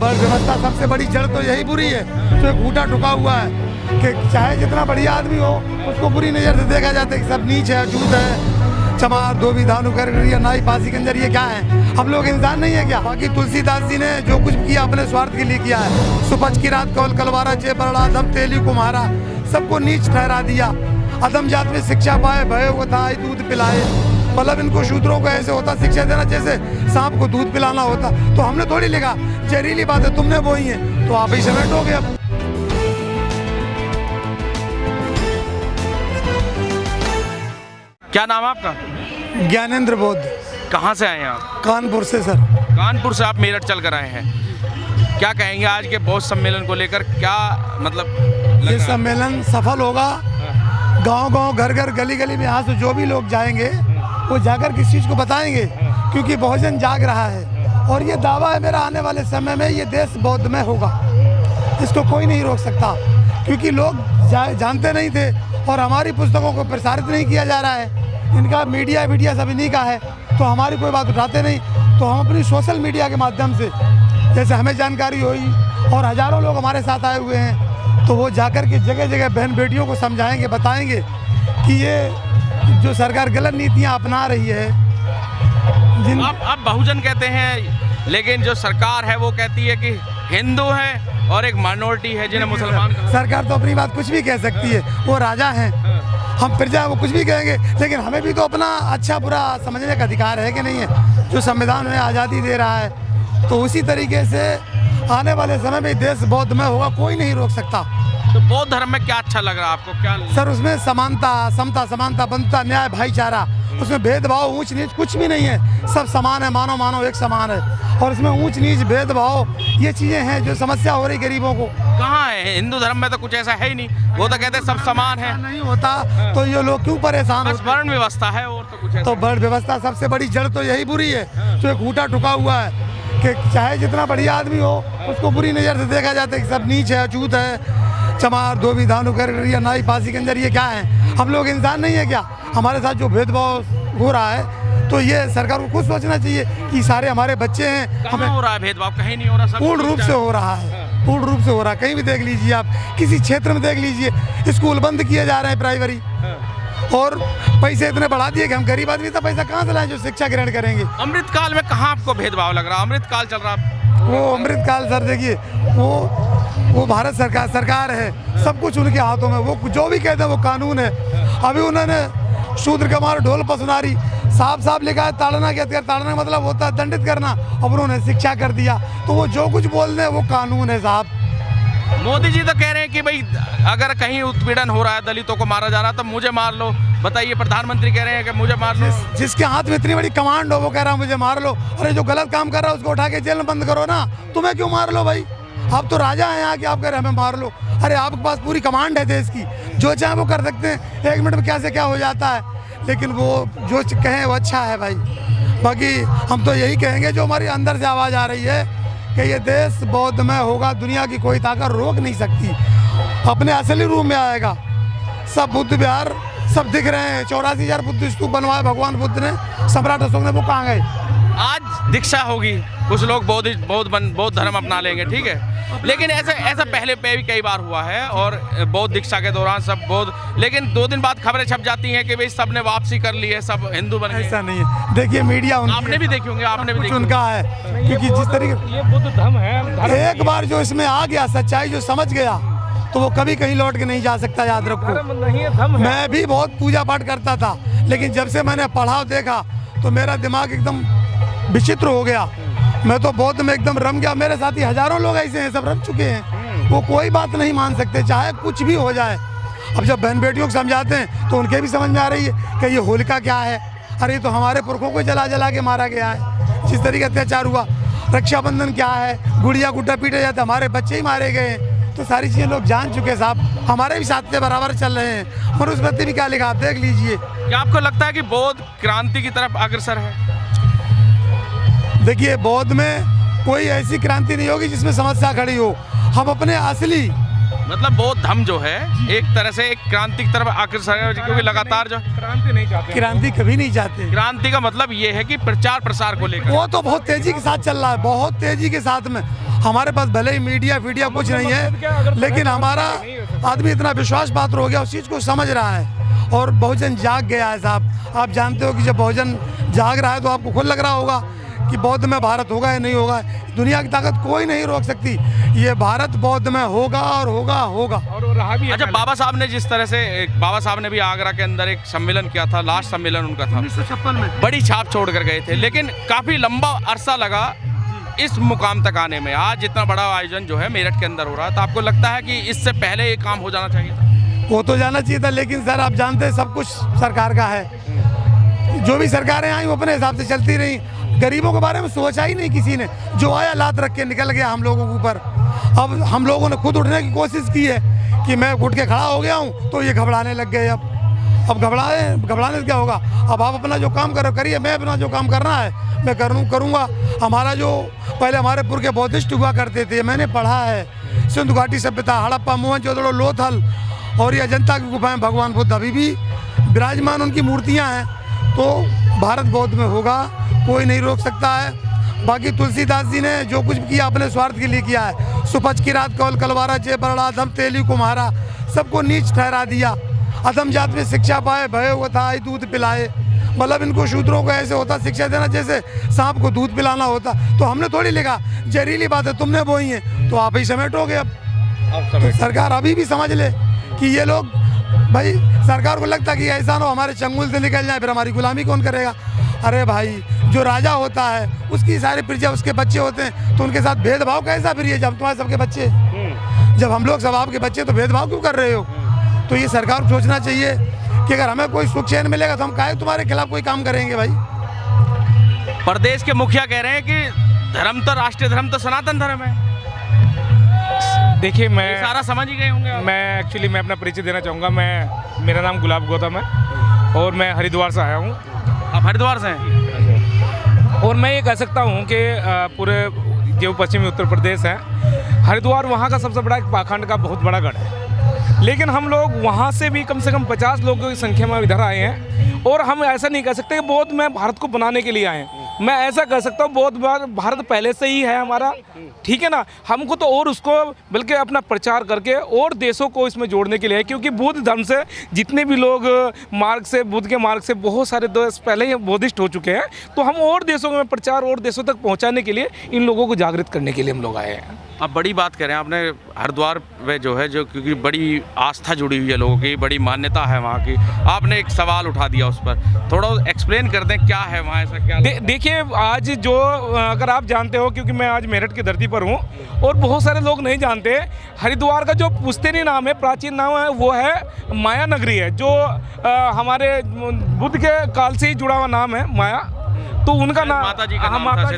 वर्ण व्यवस्था सबसे बड़ी जड़ तो यही बुरी है, जो एक ऊँटा टुका हुआ है कि चाहे जितना बढ़िया आदमी हो उसको बुरी नज़र से देखा जाता है कि सब नीच है, अछूत है, चमार, धोबी, धानु, कर नाई, फांसी, कंजर, ये क्या है? हम लोग इंसान नहीं है क्या? बाकी तुलसीदास जी ने जो कुछ किया अपने स्वार्थ के लिए किया है। सुपच की रात कौल कलवारा चे बड़ा दम तेली कुम्हारा, सबको नीच ठहरा दिया। अदम जात में शिक्षा पाए, भय वो था दूध पिलाए। मतलब इनको शूद्रों को ऐसे होता शिक्षा देना जैसे सांप को दूध पिलाना होता। तो हमने थोड़ी लिखा, जहरीली बात है तुमने बोई है तो आप ही समेटोगे। अब क्या नाम है आपका? ज्ञानेंद्र बोध। कहाँ से आए हैं आप? कानपुर से सर। कानपुर से आप मेरठ चल कर आए हैं, क्या कहेंगे आज के बौद्ध सम्मेलन को लेकर? क्या मतलब ये सम्मेलन सफल होगा। गांव-गांव, घर-घर, गली-गली में यहाँ से जो भी लोग जाएंगे वो जाकर किस चीज़ को बताएंगे, क्योंकि बहुजन जाग रहा है। और ये दावा है मेरा, आने वाले समय में ये देश बौद्धमय होगा, इसको कोई नहीं रोक सकता। क्योंकि लोग जानते नहीं थे और हमारी पुस्तकों को प्रसारित नहीं किया जा रहा है। इनका मीडिया सब इन्हीं का है, तो हमारी कोई बात उठाते नहीं। तो हम अपनी सोशल मीडिया के माध्यम से, जैसे हमें जानकारी हुई और हज़ारों लोग हमारे साथ आए हुए हैं, तो वो जाकर के जगह जगह बहन बेटियों को समझाएंगे, बताएंगे कि ये जो सरकार गलत नीतियाँ अपना रही है। आप बहुजन कहते हैं, लेकिन जो सरकार है वो कहती है कि हिंदू है और एक माइनॉरिटी है जिन्हें मुसलमान। सरकार तो अपनी बात कुछ भी कह सकती है, वो राजा हैं, हम प्रजा, वो कुछ भी कहेंगे। लेकिन हमें भी तो अपना अच्छा बुरा समझने का अधिकार है कि नहीं है? जो संविधान में आज़ादी दे रहा है, तो उसी तरीके से आने वाले समय में देश बौद्धमय होगा, कोई नहीं रोक सकता। तो बौद्ध धर्म में क्या अच्छा लग रहा है आपको? क्या सर, उसमें समानता, समता, समानता, बंधुता, न्याय, भाईचारा, उसमें भेदभाव, ऊंच नीच कुछ भी नहीं है। सब समान है, मानव मानव एक समान है। और इसमें ऊंच नीच, भेदभाव, ये चीज़ें हैं जो समस्या हो रही गरीबों को। कहाँ है? हिंदू धर्म में तो कुछ ऐसा है ही नहीं, वो तो कहते हैं सब समान है। नहीं होता तो ये लोग क्यों परेशान होते? वर्ण व्यवस्था है और तो कुछ। तो वर्ण व्यवस्था सबसे बड़ी जड़ तो यही बुरी है, जो एक ऊँटा टुका हुआ है कि चाहे जितना बढ़िया आदमी हो उसको बुरी नज़र से देखा जाता है कि सब नीच है, अछूत है, चमार, धोबी, धानु, कर नाई, फांसी, कंजर, ये क्या है? हम लोग इंसान नहीं है क्या? हमारे साथ जो भेदभाव हो रहा है, तो ये सरकार को खुद सोचना चाहिए कि सारे हमारे बच्चे हैं। हमें हो रहा है भेदभाव? कहीं नहीं हो रहा, पूर्ण रूप से हो रहा है, पूर्ण रूप से हो रहा है। कहीं भी देख लीजिए आप, किसी क्षेत्र में देख लीजिए, स्कूल बंद किए जा रहे हैं प्राइमरी, और पैसे इतने बढ़ा दिए कि हम गरीब आदमी तो पैसा कहाँ से लाएं जो शिक्षा ग्रहण करेंगे? अमृतकाल में कहाँ आपको भेदभाव लग रहा? अमृतकाल चल रहा। वो अमृतकाल सर देखिए, वो भारत सरकार है, सब कुछ उनके हाथों में, वो जो भी कहते हैं वो कानून है। अभी उन्होंने शूद्र कमार ढोल पसनारी साफ लिखा है, ताड़ना के हथियार, ताड़ना का मतलब होता है दंडित करना, अब उन्होंने शिक्षा कर दिया। तो वो जो कुछ बोल रहे हैं वो कानून है साहब। मोदी जी तो कह रहे हैं कि भाई अगर कहीं उत्पीड़न हो रहा है, दलितों को मारा जा रहा है, तो मुझे मार लो। बताइए, प्रधानमंत्री कह रहे हैं कि मुझे मार लो। जिसके हाथ में इतनी बड़ी कमांड हो वो कह रहा है मुझे मार लो। अरे जो गलत काम कर रहा है उसको उठा के जेल में बंद करो ना, तुम्हें क्यों मार लो भाई? आप तो राजा हैं यहाँ के, आप कह रहे हैं हमें मार लो। अरे आपके पास पूरी कमांड है देश की, जो चाहे वो कर सकते हैं। 1 मिनट में क्या से क्या हो जाता है, लेकिन वो जो कहें वो अच्छा है भाई। बाकी हम तो यही कहेंगे, जो हमारी अंदर से आवाज़ आ रही है कि ये देश बौद्धमय होगा, दुनिया की कोई ताकत रोक नहीं सकती, अपने असली रूप में आएगा। सब बुद्ध विहार सब दिख रहे हैं, 84,000 बुद्ध स्तूप बनवाए भगवान बुद्ध ने, सम्राट अशोक ने, वो कहाँ गए? आज दीक्षा होगी, कुछ लोग बौद्ध धर्म अपना लेंगे, ठीक है, लेकिन ऐसा पहले पे भी कई बार हुआ है, और बौद्ध दीक्षा के दौरान सब बौद्ध, लेकिन 2 दिन बाद खबरें छप जाती हैं कि भाई सब ने वापसी कर ली है, सब हिंदू बन गए। ऐसा नहीं है, देखिए मीडिया आपने भी देखी होंगे, आपने भी देखी उनका है, क्योंकि जिस तरीके ये बुद्ध धर्म है, एक बार जो इसमें आ गया, सच्चाई जो समझ गया, तो वो कभी कहीं लौट के नहीं जा सकता, याद रखो। मैं भी बहुत पूजा पाठ करता था, लेकिन जब से मैंने पढ़ा देखा तो मेरा दिमाग एकदम विचित्र हो गया। मैं तो बौद्ध में एकदम रम गया। मेरे साथी हजारों लोग ऐसे हैं, सब रम चुके हैं, वो कोई बात नहीं मान सकते, चाहे कुछ भी हो जाए। अब जब बहन बेटियों को समझाते हैं तो उनके भी समझ में आ रही है कि ये होलिका क्या है। अरे ये तो हमारे पुरखों को जला के मारा गया है, जिस तरीके अत्याचार हुआ। रक्षाबंधन क्या है, गुड़िया गुड्डा पीटे जाते, हमारे बच्चे ही मारे गए हैं। तो सारी चीज़ें लोग जान चुके साहब, हमारे भी साथ के बराबर चल रहे हैं। मनुस्मृति भी क्या लिखा आप देख लीजिए। क्या आपको लगता है कि बौद्ध क्रांति की तरफ अग्रसर है? देखिए, बौद्ध में कोई ऐसी क्रांति नहीं होगी जिसमें समस्या खड़ी हो। हम अपने असली मतलब बौद्ध धर्म जो है एक तरह से एक क्रांति की तरफ अग्रसर है, क्योंकि लगातार जो क्रांति नहीं चाहते, क्रांति कभी नहीं चाहते। क्रांति का मतलब ये है कि प्रचार प्रसार को लेकर वो तो बहुत तेजी के साथ चल रहा है, बहुत तेजी के साथ में। हमारे पास भले ही मीडिया कुछ नहीं है, लेकिन हमारा आदमी इतना विश्वास पात्र हो गया, उस चीज़ को समझ रहा है और बहुजन जाग गया है साहब। आप जानते हो कि जब बहुजन जाग रहा है तो आपको खुद लग रहा होगा कि बौद्ध में भारत होगा या नहीं होगा। दुनिया की ताकत कोई नहीं रोक सकती, ये भारत बौद्ध में होगा और होगा और रहा भी। अच्छा, बाबा साहब ने जिस तरह से बाबा साहब ने भी आगरा के अंदर एक सम्मेलन किया था, लास्ट सम्मेलन उनका था 1956 में, बड़ी छाप छोड़ कर गए थे, लेकिन काफ़ी लंबा अरसा लगा इस मुकाम तक आने में। आज जितना बड़ा आयोजन जो है मेरठ के अंदर हो रहा है, तो आपको लगता है कि इससे पहले ये काम हो जाना चाहिए था? वो तो जाना चाहिए था, लेकिन सर आप जानते हैं सब कुछ सरकार का है। जो भी सरकारें आई वो अपने हिसाब से चलती रही, गरीबों के बारे में सोचा ही नहीं किसी ने। जो आया लात रख के निकल गया हम लोगों के ऊपर। अब हम लोगों ने खुद उठने की कोशिश की है कि मैं उठ के खड़ा हो गया हूँ, तो ये घबराने लग गए। अब घबराने से क्या होगा? अब आप अपना जो काम करिए, मैं अपना जो काम करना है मैं करूँगा। हमारा जो पहले हमारे पुर के बौद्धिस्ट हुआ करते थे, मैंने पढ़ा है, सिंधु घाटी सभ्यता, हड़प्पा, मोहनजोदड़ो, लोथल और ये अजंता की गुफाएं, भगवान बुद्ध अभी भी विराजमान, उनकी मूर्तियाँ हैं। तो भारत बौद्ध में होगा, कोई नहीं रोक सकता है। बाकी तुलसीदास जी ने जो कुछ किया अपने स्वार्थ के लिए किया है। सुपच की रात कौल कलवारा चे बरड़ा धम तेली कुम्हारा, सबको नीच ठहरा दिया। अधम जात में शिक्षा पाए, भय हुआ था दूध पिलाए। मतलब इनको शूद्रों को ऐसे होता शिक्षा देना जैसे सांप को दूध पिलाना होता। तो हमने थोड़ी लिखा, जहरीली बात है तुमने बोई है तो आप ही समेटोगे। अब तो सरकार अभी भी समझ ले कि ये लोग, भाई सरकार को लगता कि ऐसा ना हमारे चंगुल से निकल जाए, फिर हमारी गुलामी कौन करेगा? अरे भाई, जो राजा होता है उसकी सारी प्रजा उसके बच्चे होते हैं, तो उनके साथ भेदभाव कैसा? फिर ये जब तुम्हारे सबके बच्चे, जब हम लोग सब आपके बच्चे, तो भेदभाव क्यों कर रहे हो? तो ये सरकार को सोचना चाहिए कि अगर हमें कोई सुख चैन मिलेगा तो हम काहे तुम्हारे खिलाफ कोई काम करेंगे भाई। प्रदेश के मुखिया कह रहे हैं कि धर्म तो राष्ट्रीय धर्म तो सनातन धर्म है। देखिए, मैं सारा समझ ही गए होंगे आप। मैं अपना परिचय देना चाहूँगा। मेरा नाम गुलाब गौतम है और मैं हरिद्वार से आया हूँ। आप हरिद्वार से हैं? और मैं ये कह सकता हूँ कि पूरे जो पश्चिमी उत्तर प्रदेश है, हरिद्वार वहाँ का सबसे बड़ा एक पाखंड का बहुत बड़ा गढ़ है। लेकिन हम लोग वहाँ से भी कम से कम 50 लोगों की संख्या में इधर आए हैं। और हम ऐसा नहीं कह सकते कि बौद्ध में भारत को बनाने के लिए आए हैं। मैं ऐसा कह सकता हूँ बौद्ध भारत पहले से ही है हमारा, ठीक है ना। हमको तो और उसको बल्कि अपना प्रचार करके और देशों को इसमें जोड़ने के लिए है, क्योंकि बुद्ध धर्म से जितने भी लोग मार्ग से, बुद्ध के मार्ग से बहुत सारे देश पहले ही बौद्धिस्ट हो चुके हैं। तो हम और देशों में प्रचार और देशों तक पहुँचाने के लिए, इन लोगों को जागृत करने के लिए हम लोग आए हैं। आप बड़ी बात करें, आपने हरिद्वार में जो है, जो क्योंकि बड़ी आस्था जुड़ी हुई है लोगों की, बड़ी मान्यता है वहाँ की, आपने एक सवाल उठा दिया उस पर, थोड़ा एक्सप्लेन कर दें क्या है वहाँ, ऐसा क्या? देखिए, आज जो अगर आप जानते हो, क्योंकि मैं आज मेरठ की धरती पर हूँ और बहुत सारे लोग नहीं जानते, हरिद्वार का जो पुश्तैनी नाम है, प्राचीन नाम है, वो है माया नगरी है। जो हमारे बुद्ध के काल से ही जुड़ा हुआ नाम है माया। तो उनका नाम माता जी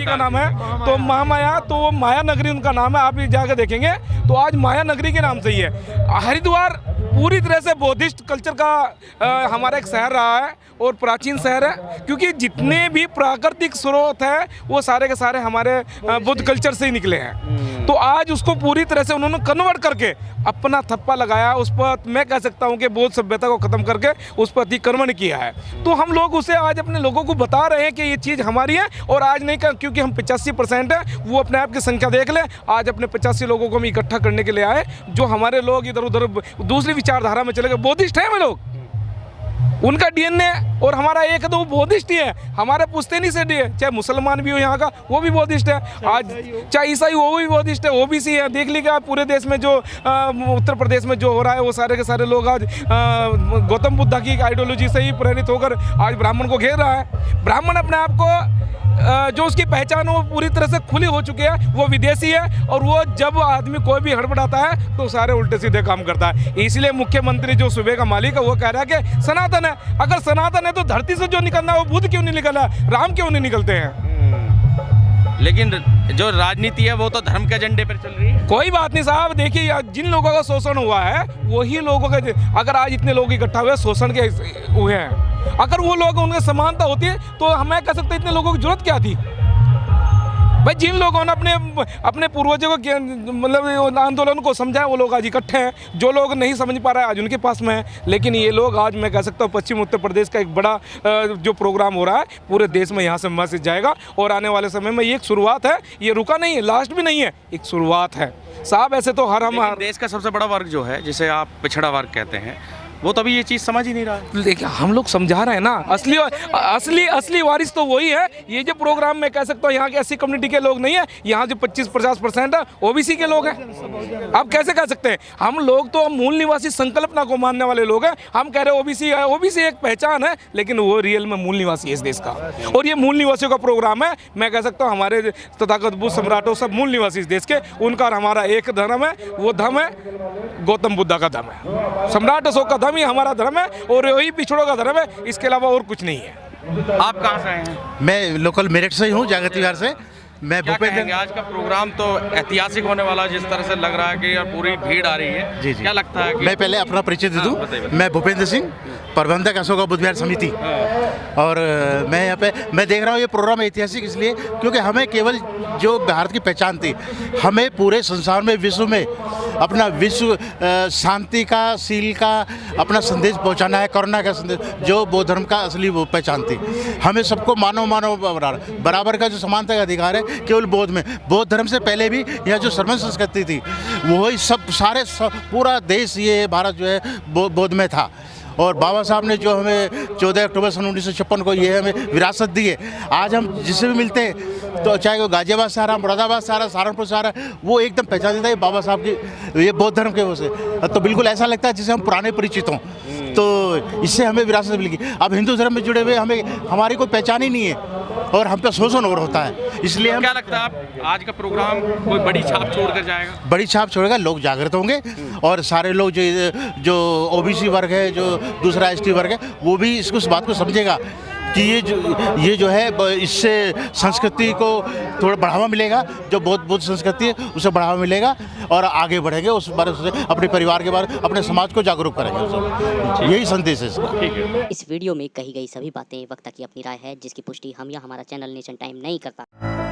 का नाम है, तो महामाया, तो वो माया नगरी उनका नाम है। आप जाकर देखेंगे तो आज माया नगरी के नाम से ही है। हरिद्वार पूरी तरह से बौद्धिस्ट कल्चर का हमारा एक शहर रहा है और प्राचीन शहर है, क्योंकि जितने भी प्राकृतिक स्रोत हैं वो सारे के सारे हमारे बुद्ध कल्चर से ही निकले हैं। तो आज उसको पूरी तरह से उन्होंने कन्वर्ट करके अपना थप्पा लगाया उस पर। मैं कह सकता हूँ कि बौद्ध सभ्यता को ख़त्म करके उस पर अतिक्रमण किया है। तो हम लोग उसे आज अपने लोगों को बता रहे हैं कि ये चीज़ हमारी है। और आज नहीं कर, क्योंकि हम 85% है, वो अपने आप की संख्या देख ले। आज अपने 85 लोगों को हम इकट्ठा करने के लिए आए, जो हमारे लोग इधर उधर दूसरी विचारधारा में चले गए। बौद्धिस्ट हैं वे लोग, उनका डीएनए और हमारा एक है, तो वो बौद्धिस्ट ही है। हमारे पुश्तैनी से चाहे मुसलमान भी हो यहाँ का, वो भी बौद्धिस्ट है। आज चाहे ईसाई, वो भी बौद्धिस्ट है, ओबीसी है। देख लीजिएगा पूरे देश में जो उत्तर प्रदेश में जो हो रहा है, वो सारे के सारे लोग आज गौतम बुद्ध की आइडियोलॉजी से ही प्रेरित होकर आज ब्राह्मण को घेर रहा है। ब्राह्मण अपने आप को जो उसकी पहचान वो पूरी तरह से खुली हो चुकी है, वो विदेशी है। और वो जब आदमी कोई भी हड़बड़ाता है तो सारे उल्टे सीधे काम करता है। इसलिए मुख्यमंत्री जो सूबे का मालिक है वो कह रहा है कि सनातन है। अगर सनातन है तो धरती से जो निकलना है वो बुद्ध क्यों नहीं निकला, राम क्यों नहीं निकलते हैं? लेकिन जो राजनीति है वो तो धर्म के एजेंडे पर चल रही है। कोई बात नहीं साहब, देखिए जिन लोगों का शोषण हुआ है वही लोगों का, अगर आज इतने लोग इकट्ठा हुए शोषण के हुए हैं, अगर वो लोग उनमें समानता होती है तो हमें कह सकते इतने लोगों की जरूरत क्या थी? भाई जिन लोगों ने अपने पूर्वजों को मतलब आंदोलन को समझा वो लोग आज इकट्ठे हैं, जो लोग नहीं समझ पा रहे हैं आज उनके पास में है। लेकिन ये लोग आज मैं कह सकता हूँ पश्चिम उत्तर प्रदेश का एक बड़ा जो प्रोग्राम हो रहा है पूरे देश में यहाँ से मैसेज जाएगा और आने वाले समय में ये एक शुरुआत है, ये रुका नहीं है, लास्ट भी नहीं है, एक शुरुआत है साहब। ऐसे तो हम देश का सबसे बड़ा वर्ग जो है जिसे आप पिछड़ा वर्ग कहते हैं वो तभी ये चीज़ समझ ही नहीं रहा है। लेकिन हम लोग समझा रहे हैं ना, असली वारिस तो वही है। ये जो प्रोग्राम में कह सकता हूँ यहाँ के 80 कम्युनिटी के लोग नहीं है, यहाँ जो 25-50% है ओबीसी के लोग हैं। आप कैसे कह सकते हैं? हम लोग तो मूल निवासी संकल्पना को मानने वाले लोग हैं। हम कह रहे हैं ओबीसी है, ओबीसी एक पहचान है, लेकिन वो रियल में मूल निवासी है इस देश का। और ये मूल निवासियों का प्रोग्राम है। मैं कह सकता हूँ हमारे तथाकथित सम्राटों सब मूल निवासी इस देश के, उनका और हमारा एक धर्म है, वो धर्म है गौतम बुद्धा का धर्म है। सम्राट अशोक का धर्म ही हमारा धर्म है और वही पिछड़ों का धर्म है, इसके अलावा और कुछ नहीं है। आप कहाँ से आए हैं? मैं लोकल मेरठ से ही हूँ, जागृति विहार से। मैं क्या कहेंगे भूपेंद्र, आज का प्रोग्राम तो ऐतिहासिक होने वाला जिस तरह से लग रहा है कि यार पूरी भीड़ आ रही है। जी जी, क्या लगता है कि मैं पहले अपना परिचय दे दूँ। बताइए। मैं भूपेंद्र सिंह, प्रबंधक अशोका बुद्ध विहार समिति। और मैं यहाँ पे मैं देख रहा हूँ ये प्रोग्राम ऐतिहासिक इसलिए क्योंकि हमें केवल जो भारत की पहचान थी, हमें पूरे संसार में विश्व में अपना विश्व शांति का, शील का अपना संदेश पहुंचाना है, करुणा का संदेश, जो बौद्ध धर्म का असली वो पहचान थी। हमें सबको मानव बराबर का जो समानता का अधिकार है केवल बौद्ध में। बौद्ध धर्म से पहले भी यहाँ जो सर्वन संस्कृति थी वही सब पूरा देश ये भारत जो है बौद्ध में था। और बाबा साहब ने जो हमें 14 अक्टूबर सन 1956 को ये हमें विरासत दी है। आज हम जिससे भी मिलते हैं तो चाहे वो गाजियाबाद से आ रहा, मुरादाबाद से आ रहा, सहारनपुर से आ रहा, वो एकदम पहचान देता है बाबा साहब की ये बौद्ध धर्म के वो से। तो बिल्कुल ऐसा लगता है जिससे हम पुराने परिचित हों, तो इससे हमें विरासत मिलेगी। अब हिंदू धर्म में जुड़े हुए हमें हमारी कोई पहचान ही नहीं है और हम पे शोषण और होता है। इसलिए हम क्या लगता है आप आज का प्रोग्राम कोई बड़ी छाप छोड़ कर जाएगा? बड़ी छाप छोड़ेगा, लोग जागृत होंगे और सारे लोग जो ओबीसी वर्ग है, जो दूसरा एसटी वर्ग है, वो भी इस बात को समझेगा कि ये जो है इससे संस्कृति को थोड़ा बढ़ावा मिलेगा, जो बौद्ध संस्कृति है उसे बढ़ावा मिलेगा और आगे बढ़ेंगे, उस बारे से अपने परिवार के बारे, अपने समाज को जागरूक करेंगे। यही संदेश है इसका। इस वीडियो में कही गई सभी बातें वक्ता की अपनी राय है, जिसकी पुष्टि हम या हमारा चैनल नेशन टाइम नहीं करता।